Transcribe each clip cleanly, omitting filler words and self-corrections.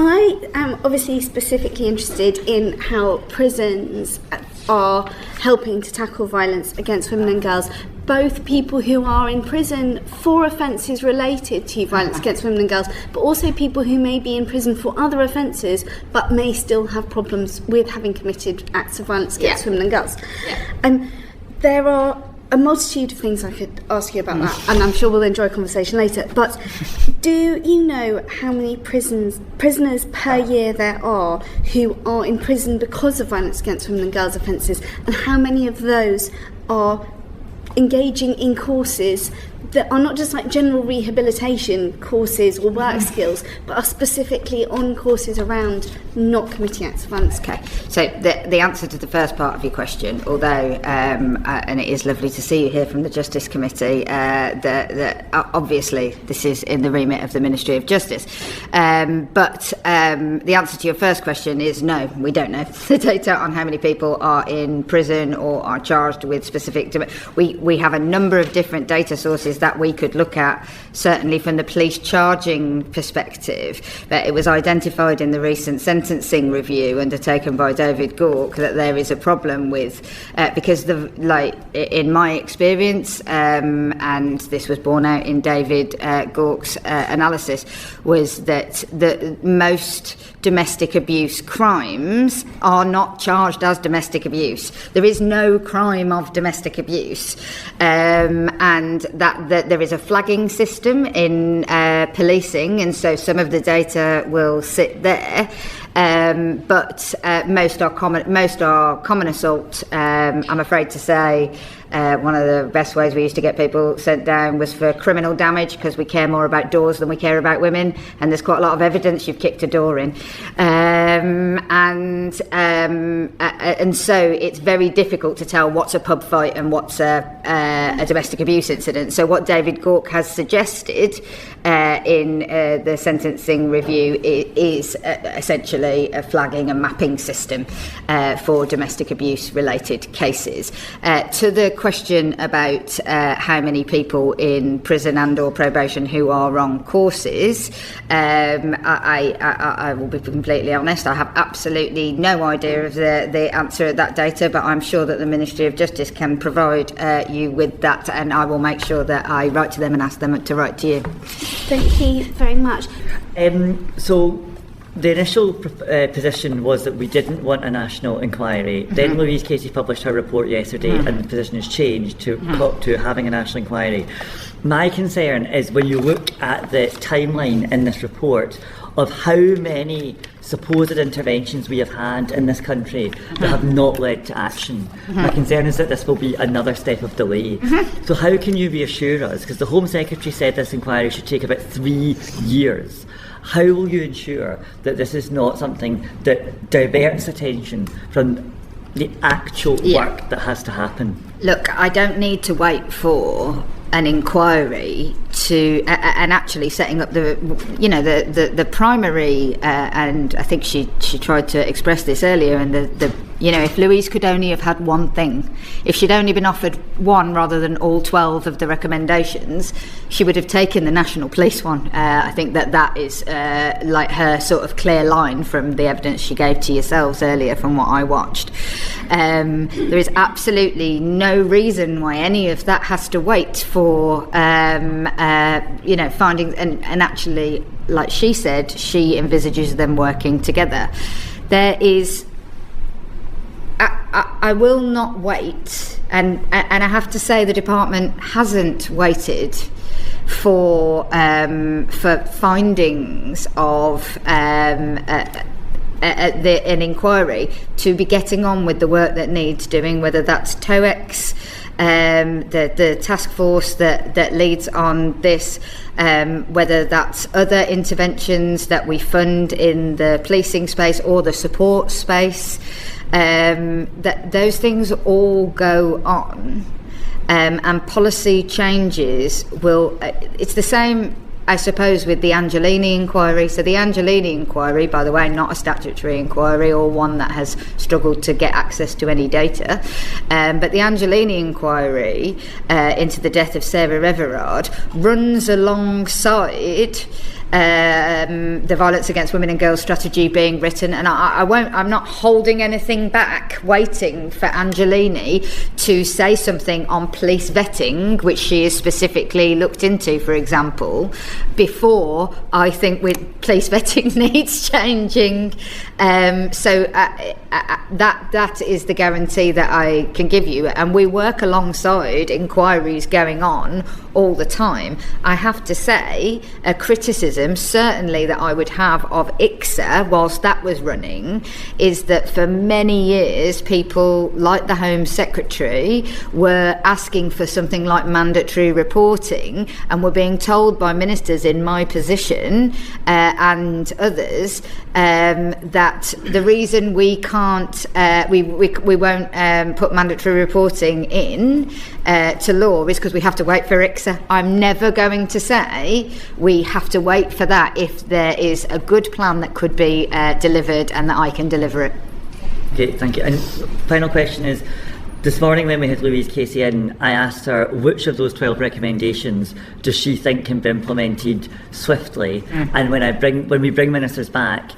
I am obviously specifically interested in how prisons are helping to tackle violence against women and girls, both people who are in prison for offences related to violence against women and girls, but also people who may be in prison for other offences but may still have problems with having committed acts of violence against women and girls. There are a multitude of things I could ask you about that, and I'm sure we'll enjoy a conversation later, but do you know how many prisoners per year there are who are in prison because of violence against women and girls offences, and how many of those are engaging in courses that are not just like general rehabilitation courses or work skills, but are specifically on courses around not committing acts of violence? Okay, so the answer to the first part of your question, although, and it is lovely to see you here from the Justice Committee, obviously this is in the remit of the Ministry of Justice, but the answer to your first question is no, we don't know the data on how many people are in prison or are charged with specific... We have a number of different data sources that we could look at, certainly from the police charging perspective, but it was identified in the recent sentencing review undertaken by David Gauke that there is a problem with, because in my experience, and this was borne out in David Gauke's analysis, was that most domestic abuse crimes are not charged as domestic abuse. There is no crime of domestic abuse, and that there is a flagging system in policing, and so some of the data will sit there. But most are common assault. I'm afraid to say one of the best ways we used to get people sent down was for criminal damage, because we care more about doors than we care about women, and there's quite a lot of evidence you've kicked a door in, and so it's very difficult to tell what's a pub fight and what's a domestic abuse incident. So what David Gauke has suggested in the sentencing review is essentially a flagging and mapping system for domestic abuse related cases. To the question about how many people in prison and or probation who are on courses, I will be completely honest, I have absolutely no idea of the answer of that data, but I'm sure that the Ministry of Justice can provide you with that, and I will make sure that I write to them and ask them to write to you. Thank you very much. So the initial position was that we didn't want a national inquiry. Then Louise Casey published her report yesterday, and the position has changed to having a national inquiry. My concern is when you look at the timeline in this report of how many supposed interventions we have had in this country that have not led to action. My concern is that this will be another step of delay. So how can you reassure us? Because the Home Secretary said this inquiry should take about 3 years. How will you ensure that this is not something that diverts attention from the actual work that has to happen? Look, I don't need to wait for an inquiry to and actually setting up the primary, and I think she tried to express this earlier, and the if Louise could only have had one thing, if she'd only been offered one rather than all 12 of the recommendations, she would have taken the National Police one. I think that is like her sort of clear line from the evidence she gave to yourselves earlier from what I watched. There is absolutely no reason why any of that has to wait for finding, and actually, like she said, she envisages them working together. There is I will not wait, and I have to say the department hasn't waited for findings of an inquiry to be getting on with the work that needs doing, whether that's TOEX, the task force that leads on this, whether that's other interventions that we fund in the policing space or the support space. That those things all go on, and policy changes will. It's the same, I suppose, with the Angelini inquiry. So the Angelini inquiry, by the way, not a statutory inquiry or one that has struggled to get access to any data, but the Angelini inquiry into the death of Sarah Everard runs alongside the Violence Against Women and Girls strategy being written, and I'm not holding anything back, waiting for Angelini to say something on police vetting, which she has specifically looked into, for example, before I think police vetting needs changing. So that is the guarantee that I can give you, and we work alongside inquiries going on all the time. I have to say, a criticism certainly that I would have of ICSA whilst that was running is that for many years people like the Home Secretary were asking for something like mandatory reporting, and were being told by ministers in my position and others that the reason we can't we won't put mandatory reporting in to law is because we have to wait for ICSA. I'm never going to say we have to wait for that if there is a good plan that could be delivered and that I can deliver it. Okay, thank you. And final question is, this morning when we had Louise Casey in, I asked her which of those 12 recommendations does she think can be implemented swiftly, and when we bring ministers back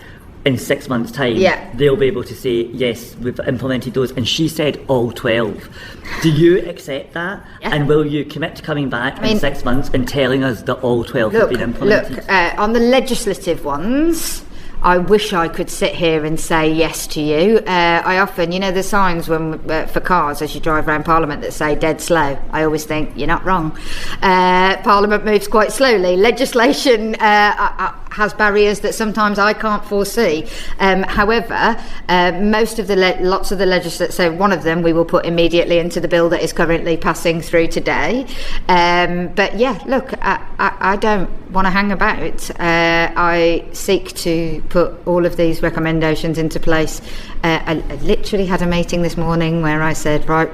in 6 months' time, they'll be able to say, yes, we've implemented those. And she said all 12. Do you accept that? Yeah. And will you commit to coming back in 6 months and telling us that all 12 have been implemented? Look, on the legislative ones, I wish I could sit here and say yes to you. I often, the signs for cars as you drive around Parliament that say dead slow. I always think, you're not wrong. Parliament moves quite slowly. Legislation has barriers that sometimes I can't foresee. However, lots of the legislation, so one of them we will put immediately into the bill that is currently passing through today. But yeah, look, I don't want to hang about. I seek to put all of these recommendations into place. I literally had a meeting this morning where I said, right,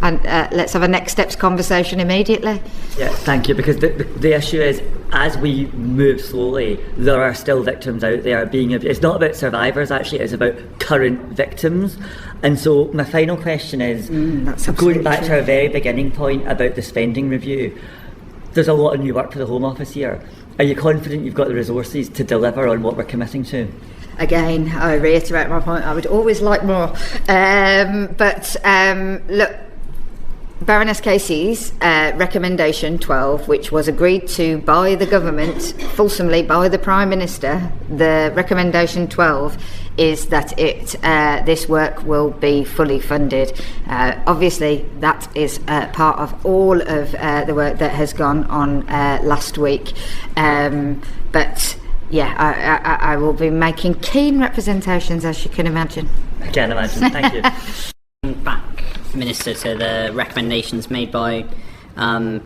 and let's have a next steps conversation immediately. Yeah, thank you, because the issue is, as we move slowly, there are still victims out there being abused. It's not about survivors, actually, it's about current victims. And so my final question is, going back to our very beginning point about the spending review, there's a lot of new work for the Home Office here. Are you confident you've got the resources to deliver on what we're committing to? Again, I reiterate my point, I would always like more. Look, Baroness Casey's recommendation 12, which was agreed to by the government, fulsomely by the Prime Minister, the recommendation 12 is that this work will be fully funded. Obviously, that is part of all of the work that has gone on last week. But yeah, I will be making keen representations, as you can imagine. I can imagine. Thank you. Back, Minister, to the recommendations made by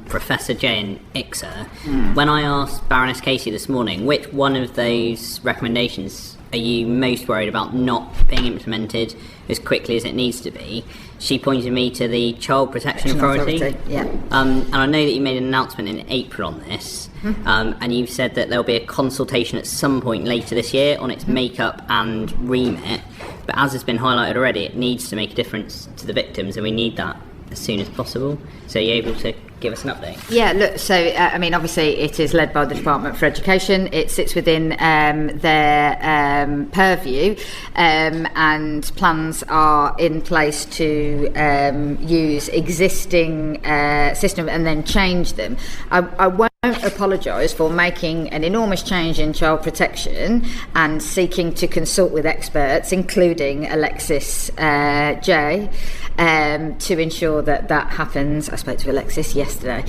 Professor Jay and ICSA. When I asked Baroness Casey this morning which one of those recommendations are you most worried about not being implemented as quickly as it needs to be, she pointed me to the Child Protection Authority. Yeah. And I know that you made an announcement in April on this, and you've said that there'll be a consultation at some point later this year on its makeup and remit. But as has been highlighted already, it needs to make a difference to the victims, and we need that as soon as possible. So are you able to give us an update? Yeah, look, so obviously it is led by the Department for Education. It sits within their purview, and plans are in place to use existing system and then change them. I won't apologise for making an enormous change in child protection and seeking to consult with experts, including Alexis J, to ensure that happens. I spoke to Alexis yesterday,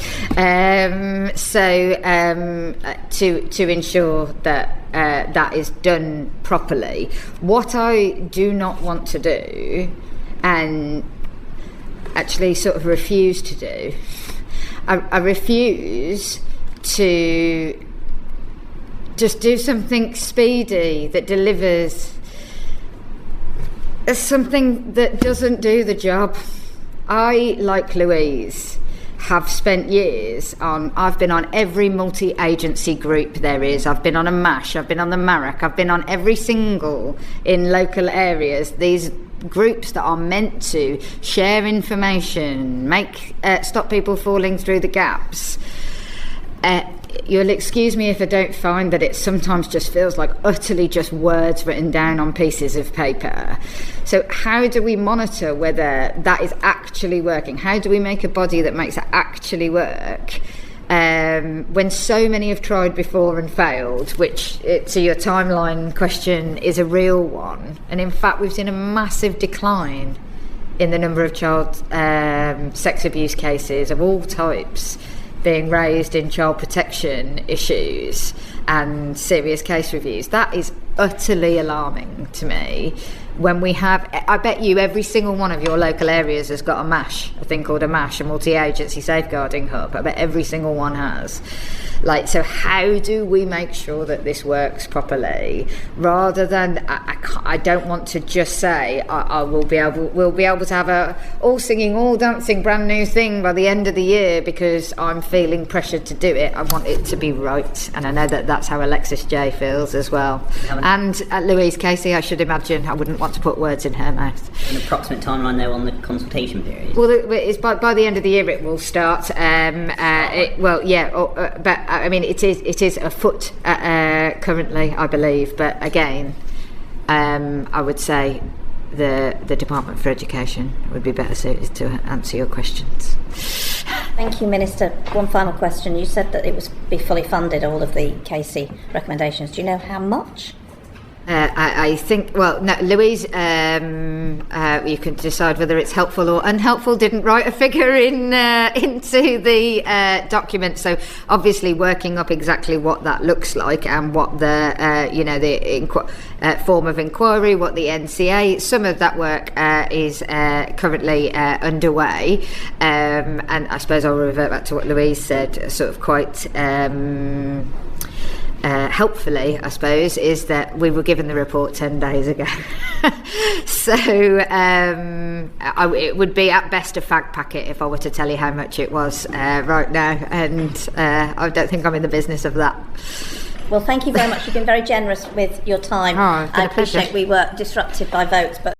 to ensure that that is done properly. What I do not want to do, and actually sort of refuse to do, I refuse to just do something speedy that delivers something that doesn't do the job. I, like Louise, have spent years I've been on every multi-agency group there is. I've been on a MASH, I've been on the MARAC, I've been on every single in local areas. These groups that are meant to share information, stop people falling through the gaps. you'll excuse me if I don't find that it sometimes just feels like utterly just words written down on pieces of paper. So how do we monitor whether that is actually working? How do we make a body that makes it actually work? When so many have tried before and failed, which, to your timeline question, is a real one. And in fact, we've seen a massive decline in the number of child sex abuse cases of all types being raised in child protection issues and serious case reviews. That is utterly alarming to me. When we have, I bet you every single one of your local areas has got a thing called a MASH, a multi-agency safeguarding hub. I bet every single one has. So how do we make sure that this works properly, rather than I don't want to just say we'll be able to have a all singing, all dancing, brand new thing by the end of the year because I'm feeling pressured to do it. I want it to be right, and I know that that's how Alexis J feels as well. And Louise Casey, I should imagine. I wouldn't want to put words in her mouth. An approximate timeline though on the consultation period? Well, it's by the end of the year it will start. But I mean it is afoot currently, I believe. But again, I would say the Department for Education would be better suited to answer your questions. Thank you, Minister. One final question. You said that it was be fully funded, all of the Casey recommendations. Do you know how much? I think, well, no, Louise, you can decide whether it's helpful or unhelpful. Didn't write a figure into the document, so obviously working up exactly what that looks like and what the form of inquiry, what the NCA. Some of that work is currently underway, and I suppose I'll revert back to what Louise said, sort of quite. Helpfully, I suppose, is that we were given the report 10 days ago. So it would be at best a fag packet if I were to tell you how much it was right now, and I don't think I'm in the business of that. Well, thank you very much. You've been very generous with your time. I appreciate we were disrupted by votes, but